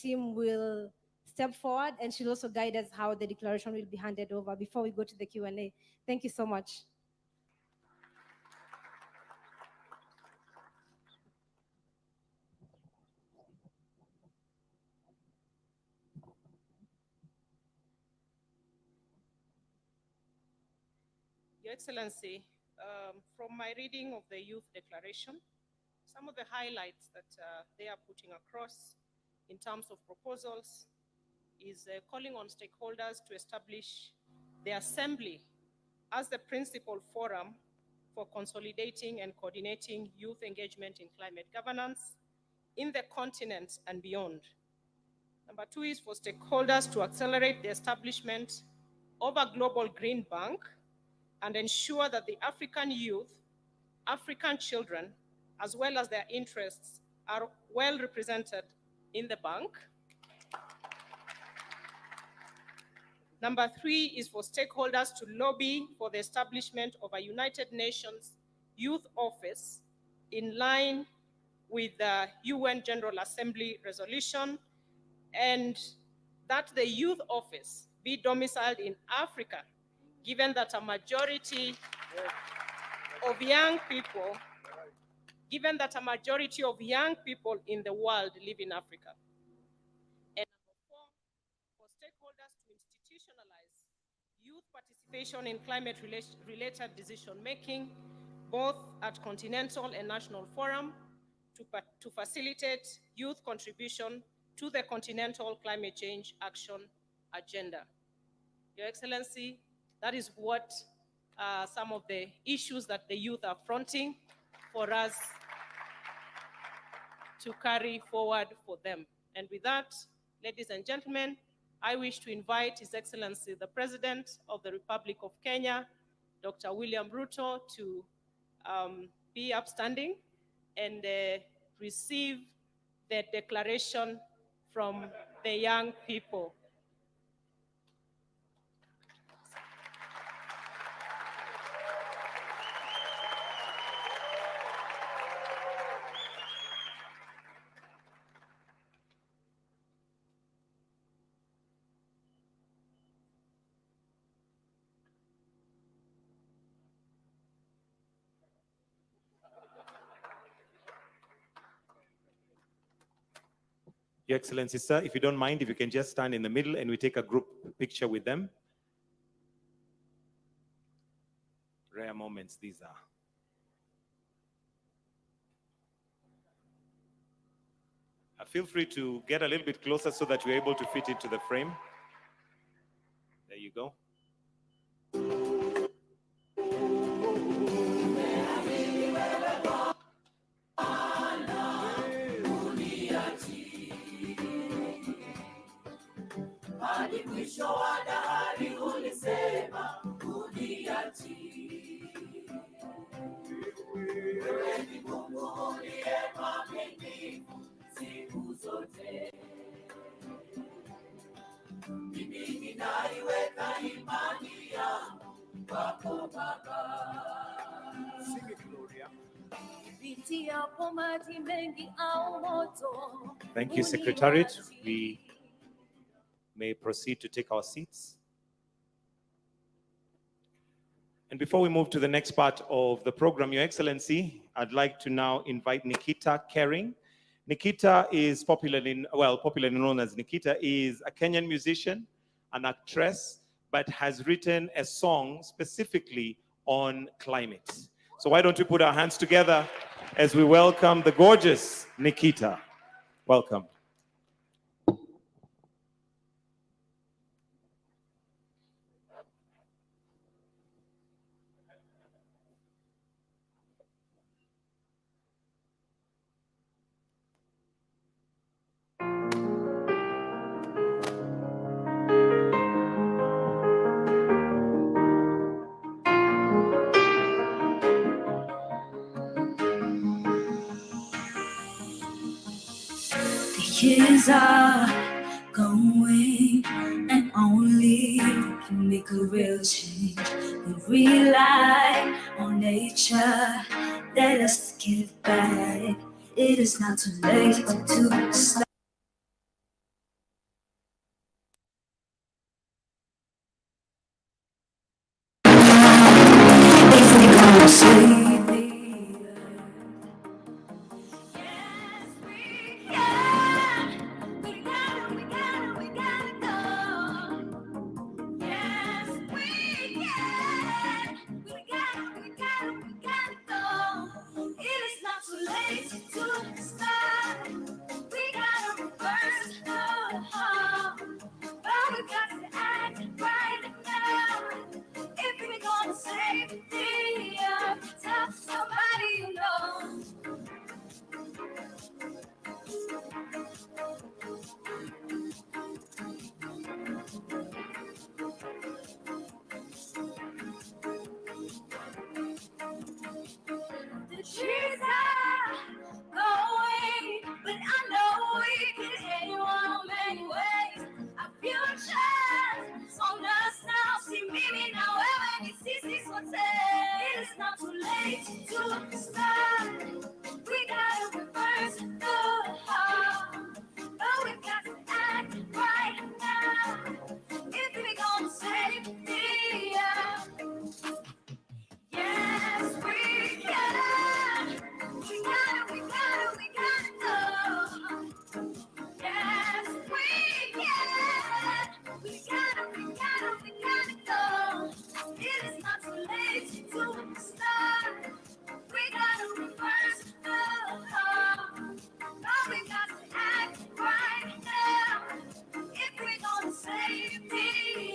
team will step forward, and she'll also guide us how the declaration will be handed over before we go to the Q&A. Thank you so much. Your Excellency, from my reading of the Youth Declaration, some of the highlights that they are putting across in terms of proposals is calling on stakeholders to establish the Assembly as the principal forum for consolidating and coordinating youth engagement in climate governance in the continent and beyond. Number 2 is for stakeholders to accelerate the establishment of a global green bank and ensure that the African youth, African children, as well as their interests are well represented in the bank. Number 3 is for stakeholders to lobby for the establishment of a United Nations Youth Office in line with the UN General Assembly resolution, and that the Youth Office be domiciled in Africa, given that a majority of young people in the world live in Africa. And number 4, for stakeholders to institutionalize youth participation in climate-related decision-making, both at continental and national forum, to facilitate youth contribution to the Continental Climate Change Action Agenda. Your Excellency, that is what some of the issues that the youth are fronting for us to carry forward for them. And with that, ladies and gentlemen, I wish to invite His Excellency, the President of the Republic of Kenya, Dr. William Ruto, to be upstanding and receive the declaration from the young people. Your Excellency, sir, if you don't mind, if you can just stand in the middle and we take a group picture with them. Rare moments these are. Feel free to get a little bit closer so that we're able to fit into the frame. There you go. Thank you, Secretariat. We may proceed to take our seats. And before we move to the next part of the program, Your Excellency, I'd like to now invite Nikita Kering. Nikita is popularly known as Nikita, is a Kenyan musician, an actress, but has written a song specifically on climate. So why don't we put our hands together as we welcome the gorgeous Nikita. Welcome. Years are going, and only we can make a real change. We rely on nature, let us give back. It is not too late to stop. reverse the harm. But we got to act right now. If we're gonna save the earth, tell somebody you know. The trees are going, but I know we can hit one many ways. Our future's on us now. See me now, when you see 6 It is not too late to start. We gotta reverse the harm, but we got to act right now. If we gonna save the earth, yes we can. We gotta go. Yes we can. We gotta go. It is not too late to start. We gotta reverse the harm, but we got to act right now. If we're gonna save the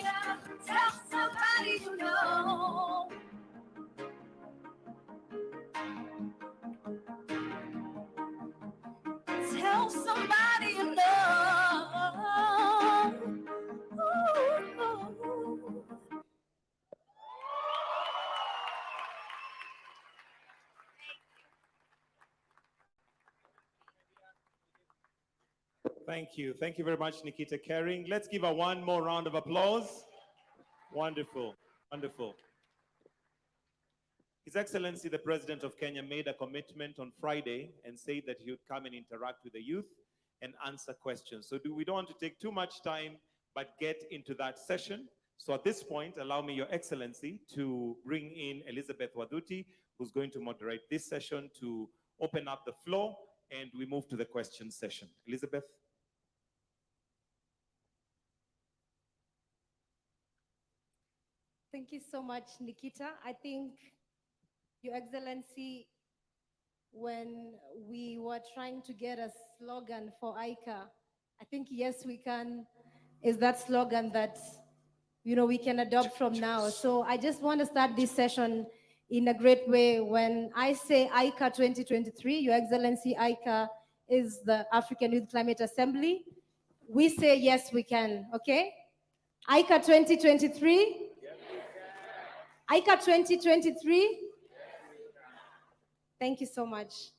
earth, tell somebody you know. Tell somebody you know. Ooh. Thank you. Thank you very much, Nikita Kering. Let's give her one more round of applause. Wonderful. Wonderful. His Excellency, the President of Kenya, made a commitment on Friday and said that he would come and interact with the youth and answer questions. So we don't want to take too much time, but get into that session. So at this point, allow me, Your Excellency, to bring in Elizabeth Wadhuti, who's going to moderate this session, to open up the floor, and we move to the question session. Elizabeth. Thank you so much, Nikita. I think, Your Excellency, when we were trying to get a slogan for ICA, I think yes we can is that slogan that we can adopt from now. So I just want to start this session in a great way. When I say ICA 2023, Your Excellency, ICA is the African Youth Climate Assembly. We say yes we can, okay? ICA 2023. ICA 2023. Thank you so much.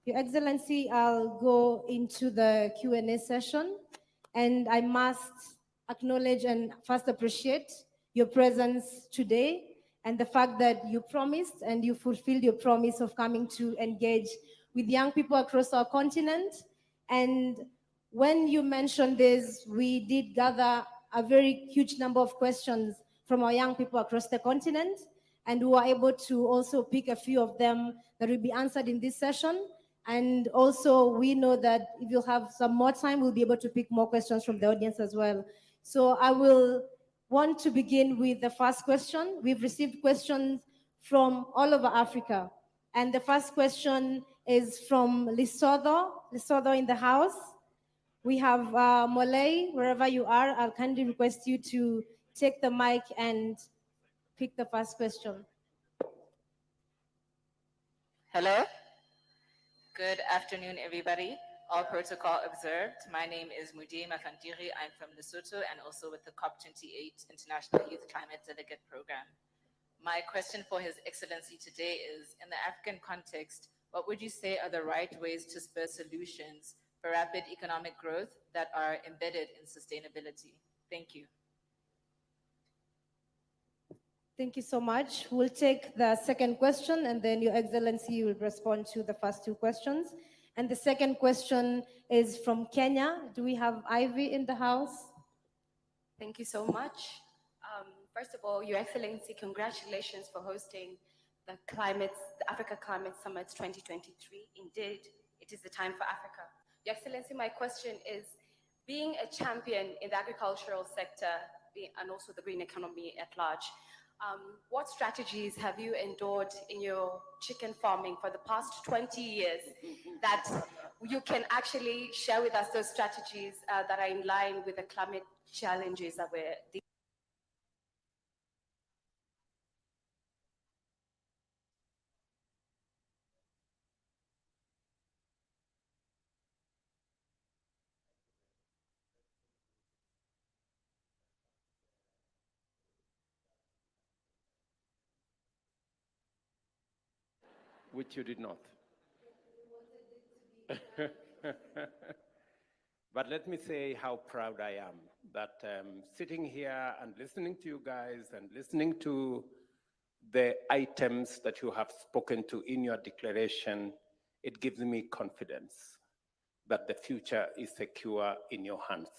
Your Excellency, I'll go into the Q&A session, and I must acknowledge and first appreciate your presence today and the fact that you promised and you fulfilled your promise of coming to engage with young people across our continent. And when you mentioned this, we did gather a very huge number of questions from our young people across the continent, and we were able to also pick a few of them that will be answered in this session. And also, we know that if you have some more time, we'll be able to pick more questions from the audience as well. So I will want to begin with the first question. We've received questions from all over Africa. And the first question is from Lesotho in the house. We have Molay, wherever you are. I'll kindly request you to take the mic and pick the first question. Hello. Good afternoon, everybody. All protocol observed. My name is Mudiye Makantiri. I'm from Lesotho and also with the COP28 International Youth Climate Delegate Program. My question for His Excellency today is, in the African context, what would you say are the right ways to spur solutions for rapid economic growth that are embedded in sustainability? Thank you. Thank you so much. We'll take the second question, and then Your Excellency will respond to the first two questions. And the second question is from Kenya. Do we have Ivy in the house? Thank you so much. First of all, Your Excellency, congratulations for hosting the Africa Climate Summit 2023. Indeed, it is the time for Africa. Your Excellency, my question is, being a champion in the agricultural sector and also the green economy at large, what strategies have you endured in your chicken farming for the past 20 years that you can actually share with us those strategies that are in line with the climate challenges that we're which you did not. But let me say how proud I am that sitting here and listening to you guys and listening to the items that you have spoken to in your declaration, it gives me confidence that the future is secure in your hands.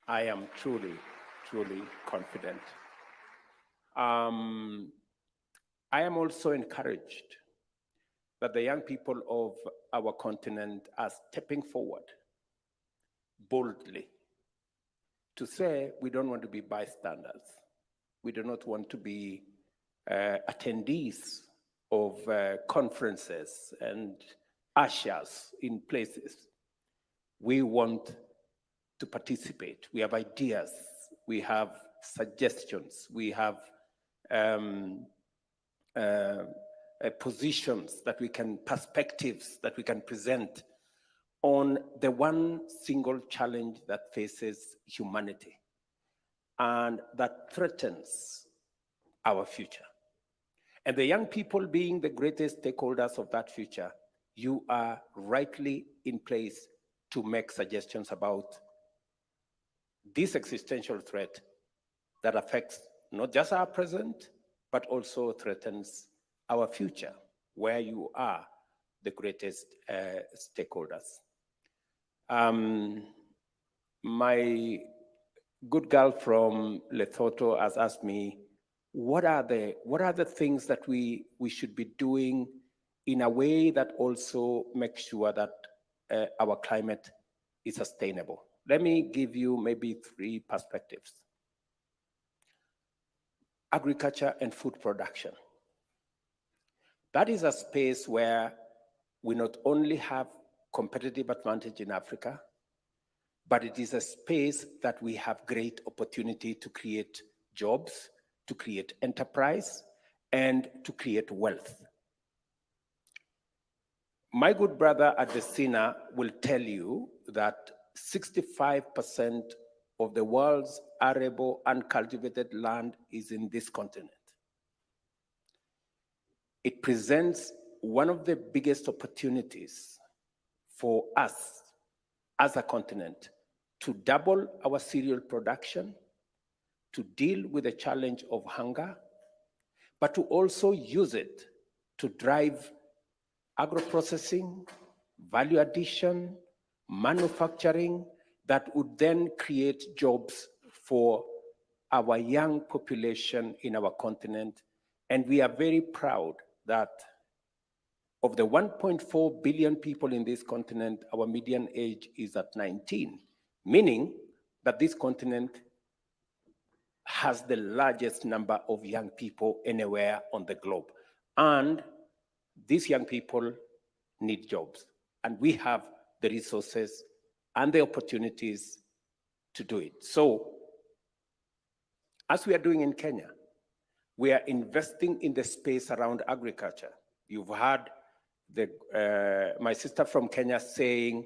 I am truly, truly confident. I am also encouraged that the young people of our continent are stepping forward boldly to say we don't want to be bystanders. We do not want to be attendees of conferences and ushers in places. We want to participate. We have ideas. We have suggestions. We have positions that we can, perspectives that we can present on the one single challenge that faces humanity and that threatens our future. And the young people being the greatest stakeholders of that future, you are rightly in place to make suggestions about this existential threat that affects not just our present, but also threatens our future, where you are the greatest stakeholders. My good girl from Lesotho has asked me, what are the things that we should be doing in a way that also makes sure that our climate is sustainable? Let me give you maybe 3 perspectives. Agriculture and food production. That is a space where we not only have competitive advantage in Africa, but it is a space that we have great opportunity to create jobs, to create enterprise, and to create wealth. My good brother Adesina will tell you that 65% of the world's arable uncultivated land is in this continent. It presents one of the biggest opportunities for us as a continent to double our cereal production, to deal with the challenge of hunger, but to also use it to drive agro-processing, value addition, manufacturing that would then create jobs for our young population in our continent. And we are very proud that of the 1.4 billion people in this continent, our median age is at 19, meaning that this continent has the largest number of young people anywhere on the globe. And these young people need jobs. And we have the resources and the opportunities to do it. So, as we are doing in Kenya, we are investing in the space around agriculture. You've heard my sister from Kenya saying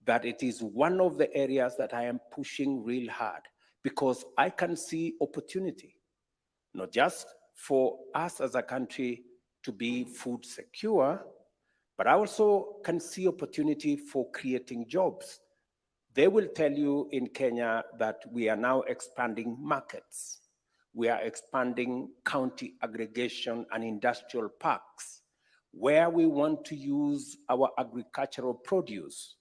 that it is one of the areas that I am pushing real hard because I can see opportunity, not just for us as a country to be food secure, but I also can see opportunity for creating jobs. They will tell you in Kenya that we are now expanding markets. We are expanding county aggregation and industrial parks, where we want to use our agricultural produce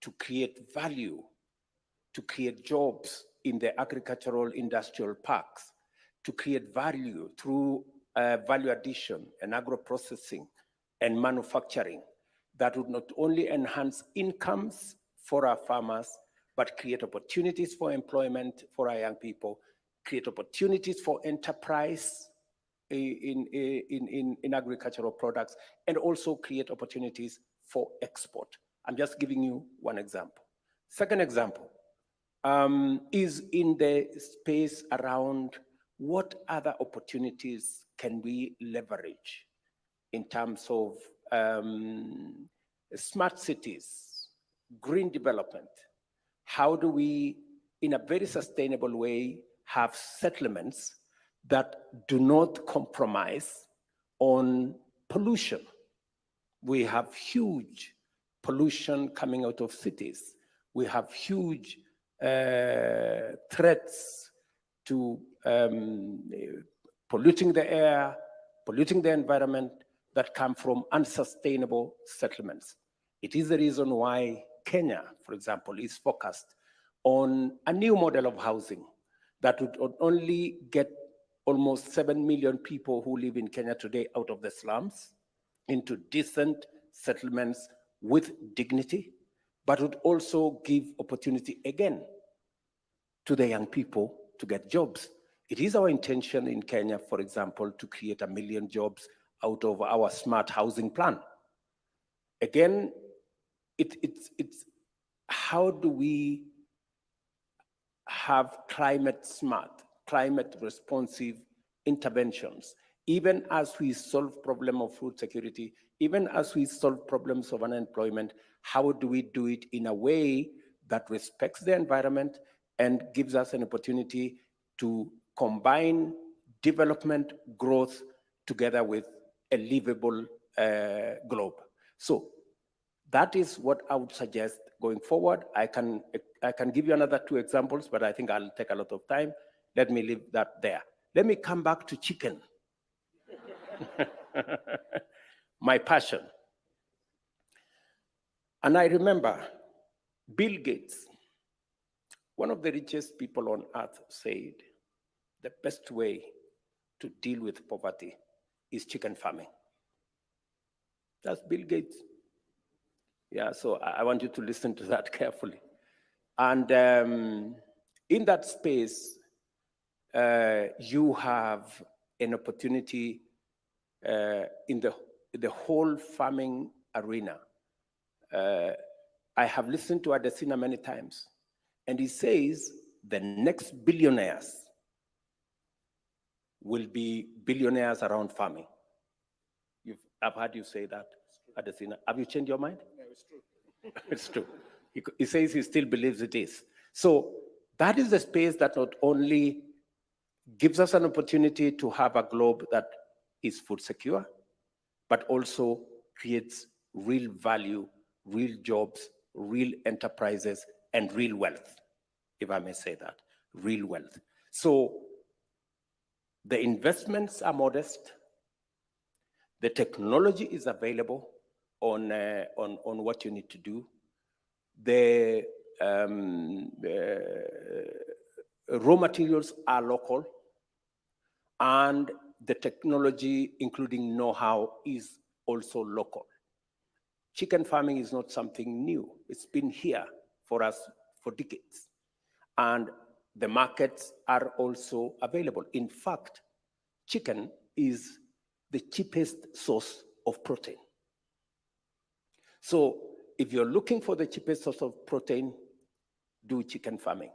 to create value, to create jobs in the agricultural industrial parks, to create value through value addition and agro-processing and manufacturing that would not only enhance incomes for our farmers, but create opportunities for employment for our young people, create opportunities for enterprise in agricultural products, and also create opportunities for export. I'm just giving you one example. Second example is in the space around what other opportunities can we leverage in terms of smart cities, green development. How do we, in a very sustainable way, have settlements that do not compromise on pollution? We have huge pollution coming out of cities. We have huge threats to polluting the air, polluting the environment that come from unsustainable settlements. It is the reason why Kenya, for example, is focused on a new model of housing that would only get almost 7 million people who live in Kenya today out of the slums into decent settlements with dignity, but would also give opportunity again to the young people to get jobs. It is our intention in Kenya, for example, to create 1 million jobs out of our smart housing plan. Again, it's how do we have climate smart, climate responsive interventions, even as we solve problem of food security, even as we solve problems of unemployment. How do we do it in a way that respects the environment and gives us an opportunity to combine development, growth, together with a livable globe? So that is what I would suggest going forward. I can give you another 2 examples, but I think I'll take a lot of time. Let me leave that there. Let me come back to chicken. My passion. And I remember Bill Gates, one of the richest people on earth, said the best way to deal with poverty is chicken farming. That's Bill Gates. Yeah, so I want you to listen to that carefully. And in that space, you have an opportunity in the whole farming arena. I have listened to Adesina many times, and he says the next billionaires will be billionaires around farming. I've heard you say that, Adesina. Have you changed your mind? No, it's true. It's true. He says he still believes it is. So that is the space that not only gives us an opportunity to have a globe that is food secure, but also creates real value, real jobs, real enterprises, and real wealth, if I may say that, real wealth. So the investments are modest. The technology is available on what you need to do. The raw materials are local, and the technology, including know-how, is also local. Chicken farming is not something new. It's been here for us for decades. And the markets are also available. In fact, chicken is the cheapest source of protein. So if you're looking for the cheapest source of protein, do chicken farming.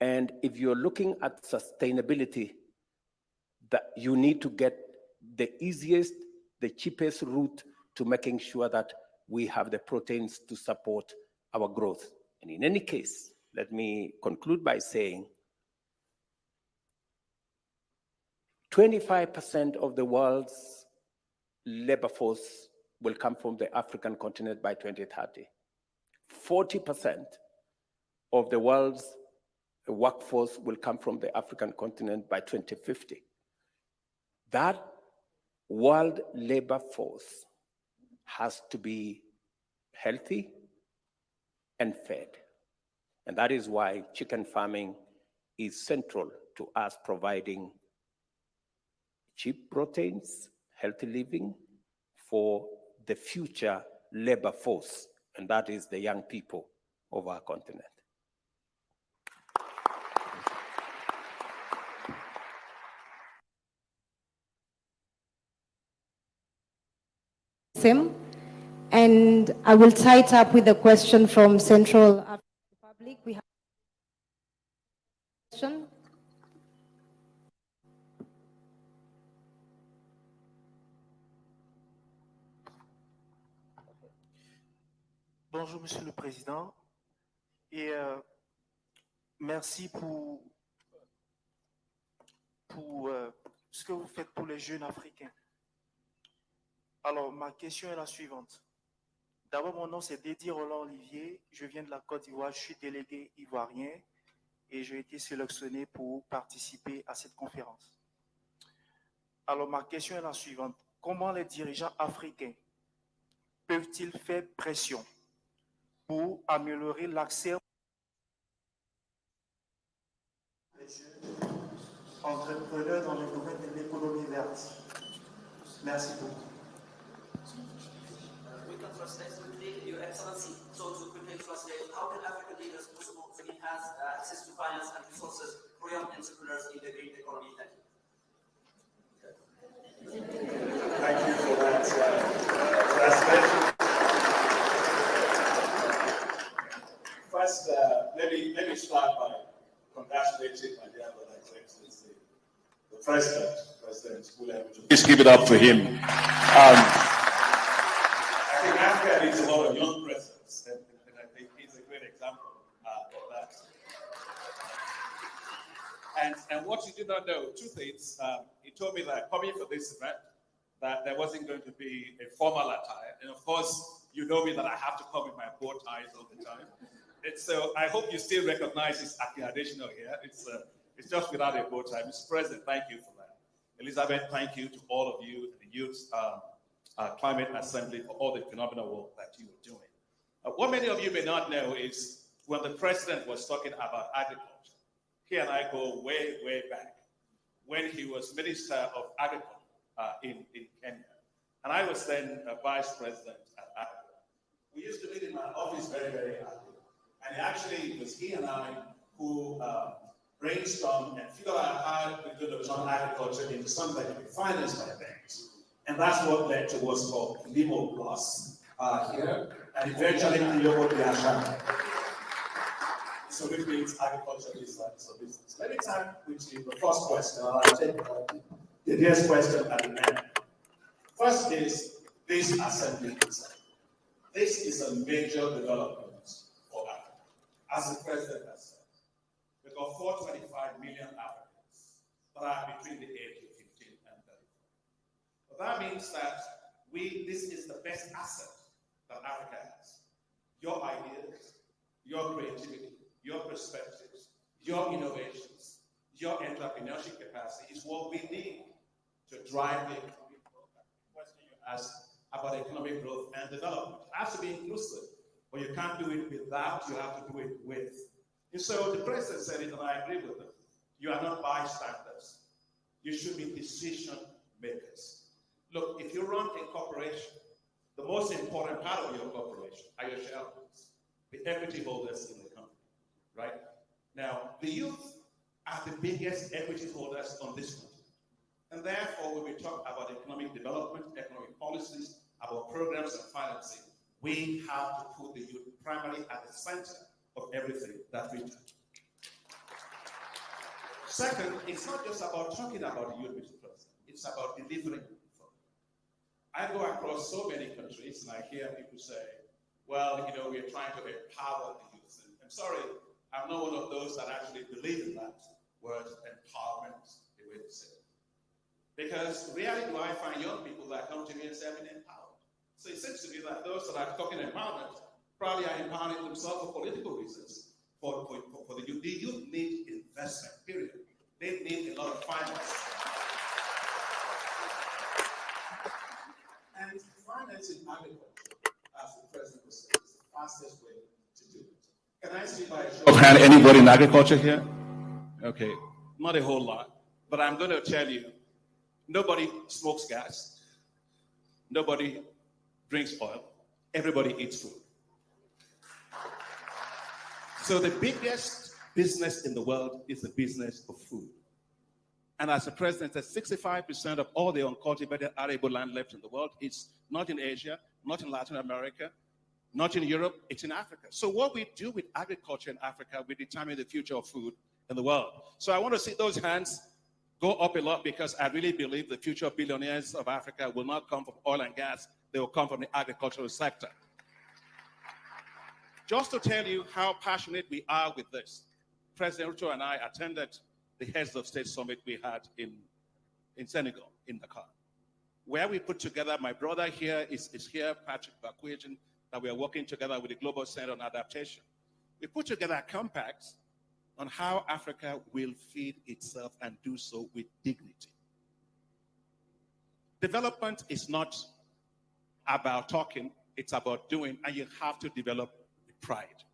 And if you're looking at sustainability, that you need to get the easiest, the cheapest route to making sure that we have the proteins to support our growth. And in any case, let me conclude by saying 25% of the world's labor force will come from the African continent by 2030. 40% of the world's workforce will come from the African continent by 2050. That world labor force has to be healthy and fed. And that is why chicken farming is central to us providing cheap proteins, healthy living for the future labor force, and that is the young people of our continent. Sim, and And I will tie it up with a question from Central African Republic. We have a question. Bonjour, Monsieur le Président, et merci pour ce que vous faites pour les jeunes africains. Alors, ma question est la suivante. D'abord, mon nom c'est Dédi Roland Olivier, je viens de la Côte d'Ivoire, je suis délégué ivoirien et j'ai été sélectionné pour participer à cette conférence. Alors, ma question est la suivante. Comment les dirigeants africains peuvent-ils faire pression pour améliorer l'accès des jeunes entrepreneurs dans le domaine de l'économie verte? Merci beaucoup. We can translate quickly, Your Excellency. So to quickly translate, how can African leaders possible to enhance access to finance and resources for young entrepreneurs in the green economy? Thank you for that translation. First, let me start by congratulating my dear brother, His Excellency, the President Bola. Please give it up for him. I think Africa needs a lot of young presidents, and I think he's a great example of that. And what you did not know, two things. He told me that coming for this event, that there wasn't going to be a formal attire, and of course, you know me that I have to come with my bow ties all the time. And so I hope you still recognize his accreditation here. It's just without a bow tie. Mr. President, thank you for that. Elizabeth, thank you to all of you and the Youth Climate Assembly for all the phenomenal work that you are doing. What many of you may not know is when the president was talking about agriculture, he and I go way, way back when he was Minister of Agriculture in Kenya. And I was then Vice President at Agriculture. We used to meet in my office very, very early. And actually, it was he and I who brainstormed and figured out how we could turn agriculture into something that could be financed by banks. And that's what led to what's called Limo Plus here, and eventually Limo Biashara. So which means agriculture is like a business. Let me start with you the first question, and I'll take the next question at the end. First is this assembly itself. This is a major development for Africa. As the president has said, we've got 425 million Africans that are between the age of 15 and 34. But that means that this is the best asset that Africa has. Your ideas, your creativity, your perspectives, your innovations, your entrepreneurship capacity is what we need to drive the economic growth. The question you asked about economic growth and development. It has to be inclusive, but you can't do it without, you have to do it with. And so the president said it, and I agree with him. You are not bystanders. You should be decision makers. Look, if you run a corporation, the most important part of your corporation are your shareholders, the equity holders in the company, right? Now, the youth are the biggest equity holders on this continent. And therefore, when we talk about economic development, economic policies, about programs and financing, we have to put the youth primarily at the center of everything that we do. Second, it's not just about talking about the youth, Mr. President. It's about delivering. I go across so many countries and I hear people say, well, you know, we're trying to empower the youth. And I'm sorry, I'm not one of those that actually believe in that word, empowerment, the way to say it. Because rarely do I find young people that come to me and say, I'm empowered. So it seems to me that those that are talking empowerment probably are empowering themselves for political reasons. For the youth. The youth need investment, period. They need a lot of finance. And financing agriculture, as the president was saying, is the fastest way to do it. Can I see by a show of hand anybody in agriculture here? Okay, not a whole lot. But I'm going to tell you, nobody smokes gas. Nobody drinks oil. Everybody eats food. So the biggest business in the world is the business of food. And as the president said, 65% of all the uncultivated arable land left in the world is not in Asia, not in Latin America, not in Europe, it's in Africa. So what we do with agriculture in Africa, we determine the future of food in the world. So I want to see those hands go up a lot, because I really believe the future billionaires of Africa will not come from oil and gas, they will come from the agricultural sector. Just to tell you how passionate we are with this, President Ruto and I attended the Heads of State Summit we had in Senegal, in Dakar, where we put together, my brother here is here, Patrick Bakwejan, that we are working together with the Global Center on Adaptation. We put together a compact on how Africa will feed itself and do so with dignity. Development is not about talking, it's about doing, and you have to develop pride.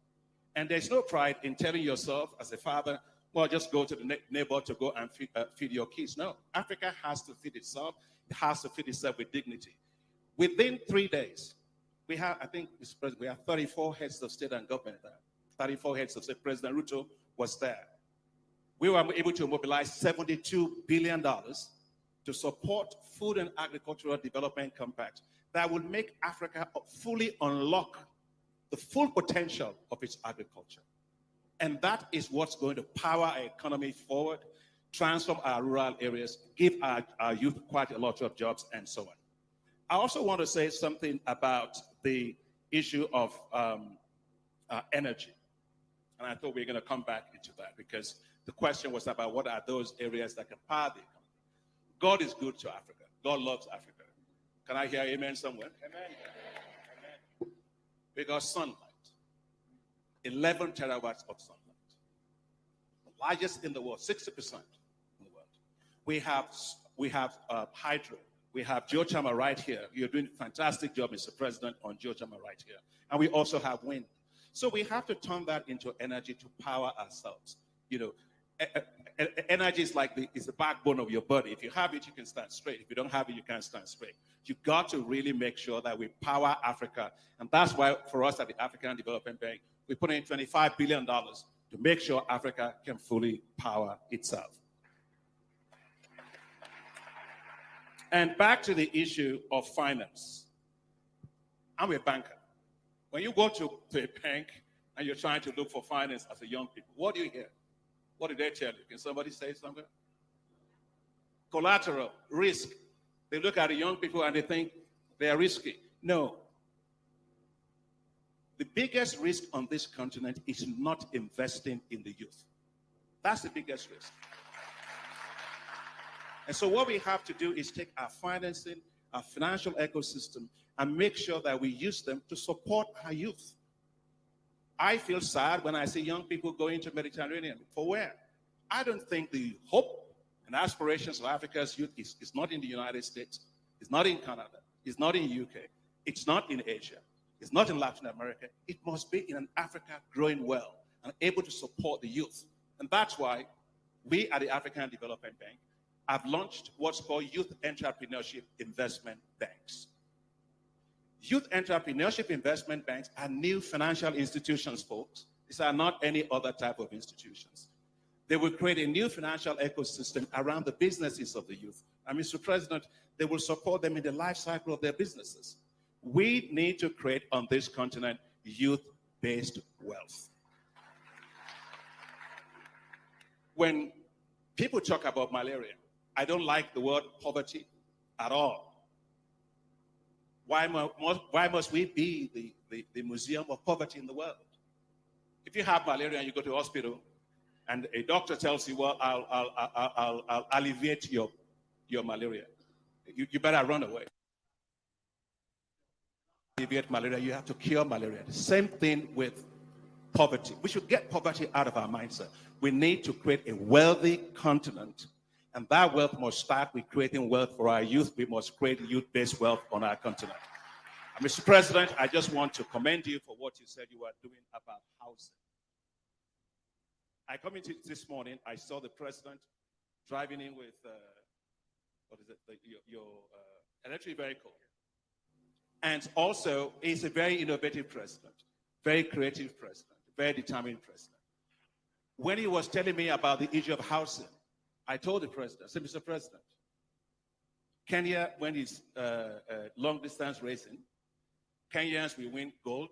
And there's no pride in telling yourself as a father, well, just go to the neighbor to go and feed your kids. No, Africa has to feed itself. It has to feed itself with dignity. Within 3 days, we have, I think, we have 34 heads of state and government there. 34 heads of state. President Ruto was there. We were able to mobilize $72 billion to support food and agricultural development compact that will make Africa fully unlock the full potential of its agriculture. And that is what's going to power our economy forward, transform our rural areas, give our youth quite a lot of jobs, and so on. I also want to say something about the issue of energy. And I thought we were going to come back into that, because the question was about what are those areas that can power the economy. God is good to Africa. God loves Africa. Can I hear amen somewhere? Amen. Amen. We got sunlight. 11 terawatts of sunlight. The largest in the world, 60% in the world. We have hydro. We have geothermal right here. You're doing a fantastic job, Mr. President, on geothermal right here. And we also have wind. So we have to turn that into energy to power ourselves. You know, energy is like is the backbone of your body. If you have it, you can stand straight. If you don't have it, you can't stand straight. You've got to really make sure that we power Africa. And that's why for us at the African Development Bank, we put in $25 billion to make sure Africa can fully power itself. And back to the issue of finance. I'm a banker. When you go to a bank and you're trying to look for finance as a young people, what do you hear? What do they tell you? Can somebody say something? Collateral, risk. They look at the young people and they think they're risky. No. The biggest risk on this continent is not investing in the youth. That's the biggest risk. And so what we have to do is take our financing, our financial ecosystem, and make sure that we use them to support our youth. I feel sad when I see young people going to Mediterranean. For where? I don't think the hope and aspirations of Africa's youth is not in the United States, it's not in Canada, it's not in the UK, it's not in Asia, it's not in Latin America. It must be in an Africa growing well and able to support the youth. And that's why we at the African Development Bank have launched what's called Youth Entrepreneurship Investment Banks. Youth Entrepreneurship Investment Banks are new financial institutions, folks. These are not any other type of institutions. They will create a new financial ecosystem around the businesses of the youth. And Mr. President, they will support them in the life cycle of their businesses. We need to create on this continent youth-based wealth. When people talk about malaria, I don't like the word poverty at all. Why must we be the museum of poverty in the world? If you have malaria and you go to the hospital and a doctor tells you, well, I'll alleviate your malaria, you better run away. Alleviate malaria, you have to cure malaria. The same thing with poverty. We should get poverty out of our mindset. We need to create a wealthy continent. And that wealth must start with creating wealth for our youth. We must create youth-based wealth on our continent. And Mr. President, I just want to commend you for what you said you were doing about housing. I come into this morning, I saw the president driving in with, your electric vehicle. And also, he's a very innovative president, very creative president, very determined president. When he was telling me about the issue of housing, I told the president, I said, Mr. President, Kenya, when he's long distance racing, Kenyans will win gold,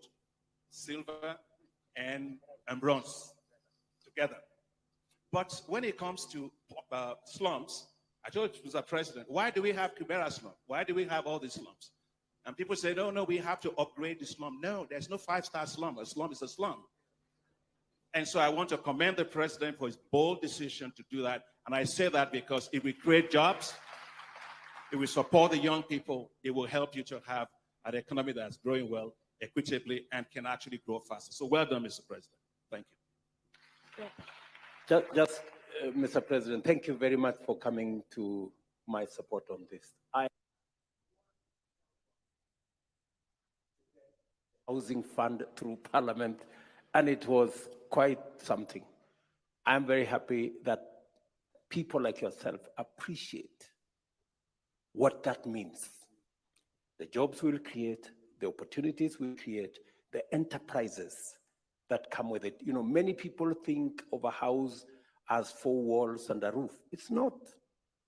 silver, and bronze together. But when it comes to slums, I told Mr. President, why do we have Kibera slum? Why do we have all these slums? And people say, no, we have to upgrade the slum. No, there's no five-star slum. A slum is a slum. And so I want to commend the president for his bold decision to do that. And I say that because it will create jobs, it will support the young people, it will help you to have an economy that's growing well, equitably, and can actually grow faster. So well done, Mr. President. Thank you. Mr. President, thank you very much for coming to my support on this. Housing fund through Parliament, and it was quite something. I'm very happy that people like yourself appreciate what that means. The jobs we'll create, the opportunities we'll create, the enterprises that come with it. You know, many people think of a house as 4 walls and a roof. It's not.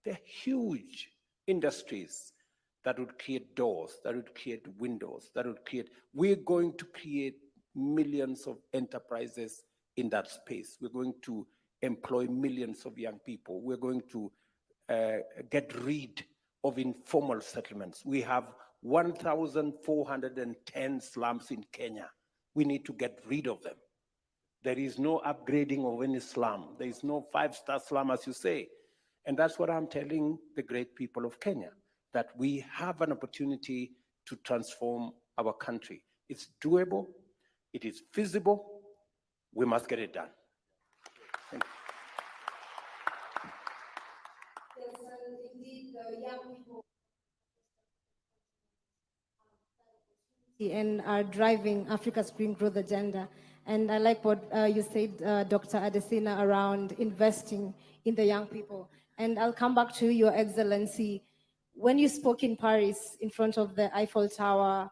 They're huge industries that would create doors, that would create windows, that would create, we're going to create millions of enterprises in that space. We're going to employ millions of young people. We're going to get rid of informal settlements. We have 1,410 slums in Kenya. We need to get rid of them. There is no upgrading of any slum. There is no 5-star slum, as you say. And that's what I'm telling the great people of Kenya, that we have an opportunity to transform our country. It's doable, it is feasible, we must get it done. Thank you. Yes, and indeed, the young people and are driving Africa's green growth agenda. And I like what you said, Dr. Adesina, around investing in the young people. And I'll come back to Your Excellency. When you spoke in Paris in front of the Eiffel Tower,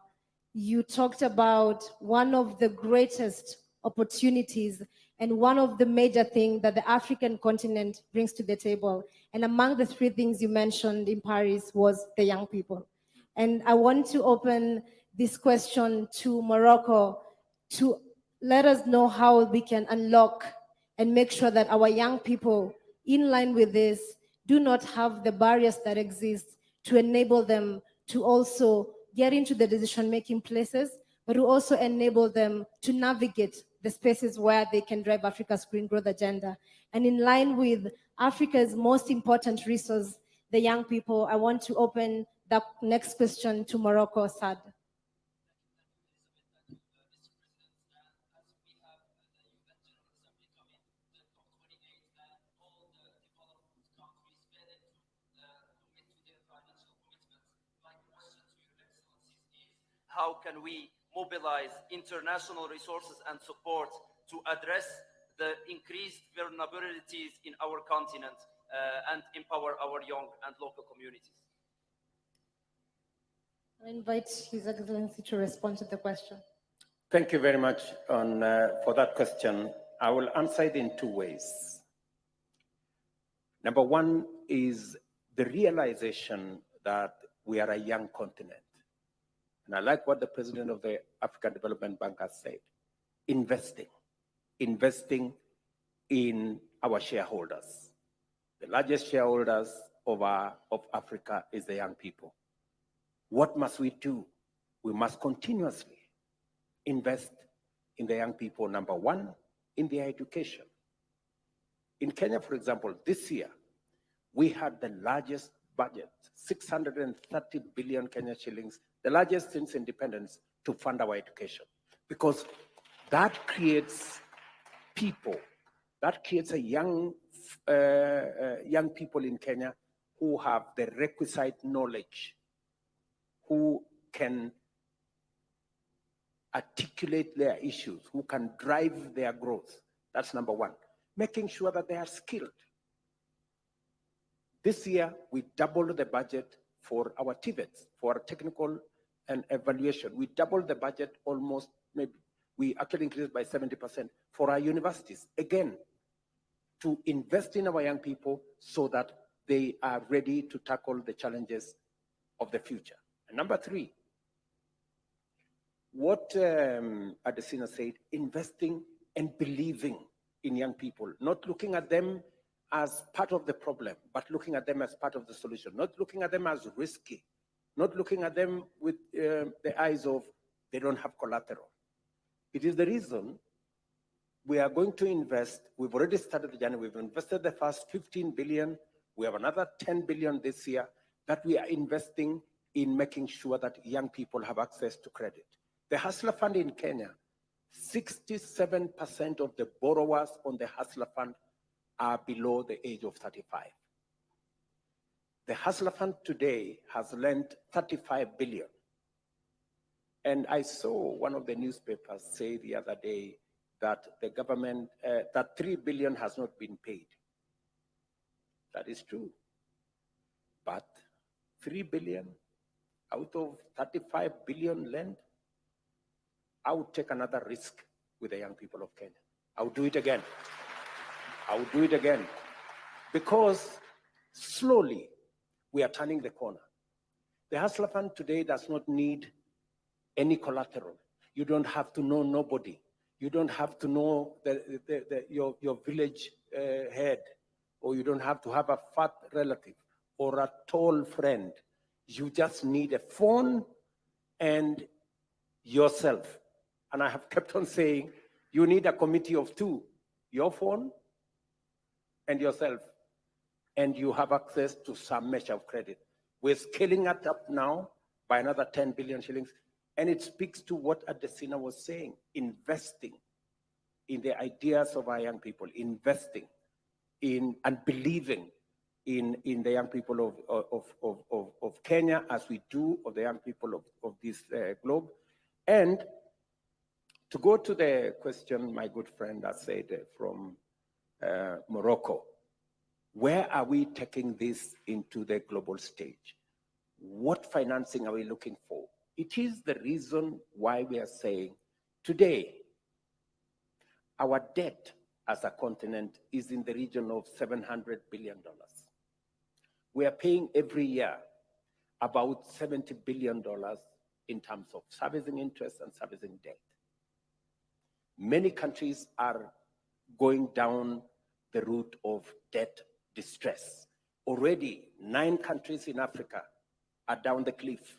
you talked about one of the greatest opportunities and one of the major things that the African continent brings to the table. And among the 3 things you mentioned in Paris was the young people. And I want to open this question to Morocco to let us know how we can unlock and make sure that our young people, in line with this, do not have the barriers that exist to enable them to also get into the decision-making places, but to also enable them to navigate the spaces where they can drive Africa's green growth agenda. And in line with Africa's most important resource, the young people, I want to open the next question to Morocco, Sad. How can we mobilize international resources and support to address the increased vulnerabilities in our continent and empower our young and local communities? I invite His Excellency to respond to the question. Thank you very much for that question. I will answer it in 2 ways. Number 1 is the realization that we are a young continent. And I like what the president of the African Development Bank has said, investing in our shareholders. The largest shareholders of Africa is the young people. What must we do? We must continuously invest in the young people, number 1, in their education. In Kenya, for example, this year, we had the largest budget, 630 billion Kenya shillings, the largest since independence, to fund our education. Because that creates people, that creates a young people in Kenya who have the requisite knowledge, who can articulate their issues, who can drive their growth. That's number 1. Making sure that they are skilled. This year, we doubled the budget for our TVETs, for our technical and evaluation. We doubled the budget almost, maybe we actually increased by 70% for our universities. Again, to invest in our young people so that they are ready to tackle the challenges of the future. And number 3, what Adesina said, investing and believing in young people, not looking at them as part of the problem, but looking at them as part of the solution, not looking at them as risky, not looking at them with the eyes of they don't have collateral. It is the reason we are going to invest. We've already started the journey. We've invested the first 15 billion. We have another 10 billion this year that we are investing in making sure that young people have access to credit. The Hustler Fund in Kenya, 67% of the borrowers on the Hustler Fund are below the age of 35. The Hustler Fund today has lent 35 billion. And I saw one of the newspapers say the other day that the government, that 3 billion has not been paid. That is true. But 3 billion out of 35 billion lent, I would take another risk with the young people of Kenya. I would do it again. I would do it again. Because slowly we are turning the corner. The Hustler Fund today does not need any collateral. You don't have to know nobody. You don't have to know your village head, or you don't have to have a fat relative or a tall friend. You just need a phone and yourself. And I have kept on saying, you need a committee of two, your phone and yourself, and you have access to some measure of credit. We're scaling it up now by another 10 billion shillings. And it speaks to what Adesina was saying, investing in the ideas of our young people, investing in and believing in the young people of Kenya, as we do of the young people of this globe. And to go to the question my good friend has said from Morocco, where are we taking this into the global stage? What financing are we looking for? It is the reason why we are saying today, our debt as a continent is in the region of $700 billion. We are paying every year about $70 billion in terms of servicing interest and servicing debt. Many countries are going down the route of debt distress. Already 9 countries in Africa are down the cliff.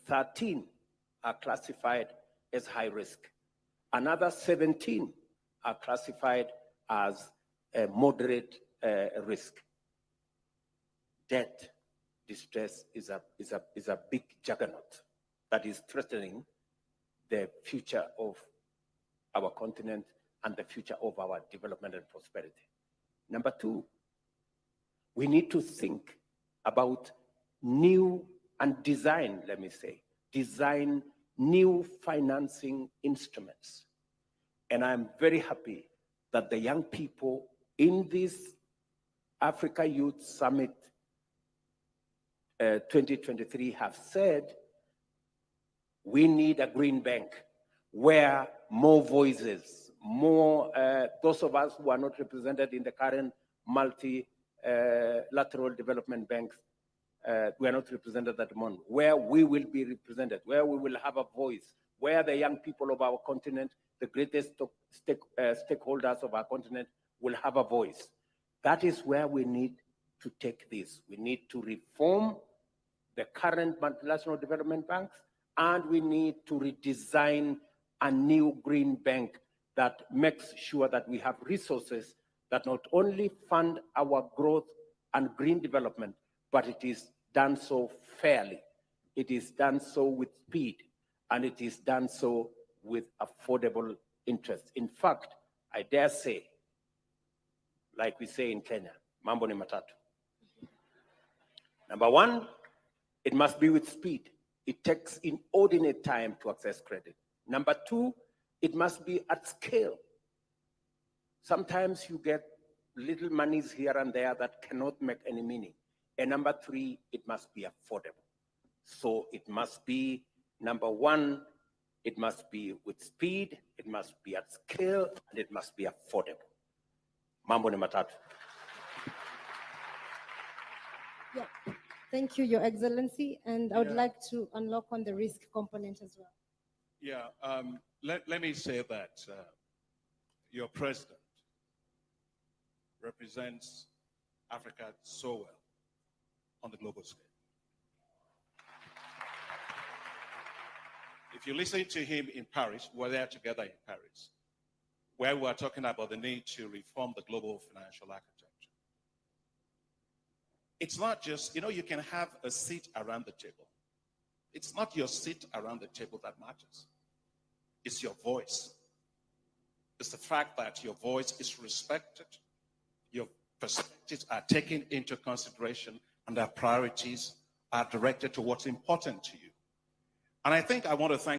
13 are classified as high risk. Another 17 are classified as a moderate risk. Debt distress is a big juggernaut that is threatening the future of our continent and the future of our development and prosperity. Number 2, we need to think about new and design, let me say, design new financing instruments. And I'm very happy that the young people in this Africa Youth Summit 2023 have said, we need a green bank where more voices, more, those of us who are not represented in the current multilateral development banks, we are not represented at the moment, where we will be represented, where we will have a voice, where the young people of our continent, the greatest stakeholders of our continent, will have a voice. That is where we need to take this. We need to reform the current multilateral development banks, and we need to redesign a new green bank that makes sure that we have resources that not only fund our growth and green development, but it is done so fairly, it is done so with speed, and it is done so with affordable interest. In fact, I dare say, like we say in Kenya, mambo ni matatu. Number 1, it must be with speed. It takes inordinate time to access credit. Number 2, it must be at scale. Sometimes you get little monies here and there that cannot make any meaning. And number 3, it must be affordable. So it must be, number 1, it must be with speed, it must be at scale, and it must be affordable. Mambo ni matatu. Yeah. Thank you, Your Excellency. And I would like to unlock on the risk component as well. Yeah, let me say that your president represents Africa so well on the global scale. If you listen to him in Paris, we're there together in Paris, where we are talking about the need to reform the global financial architecture. It's not just, you can have a seat around the table. It's not your seat around the table that matters. It's your voice. It's the fact that your voice is respected, your perspectives are taken into consideration, and our priorities are directed to what's important to you. And I think I want to thank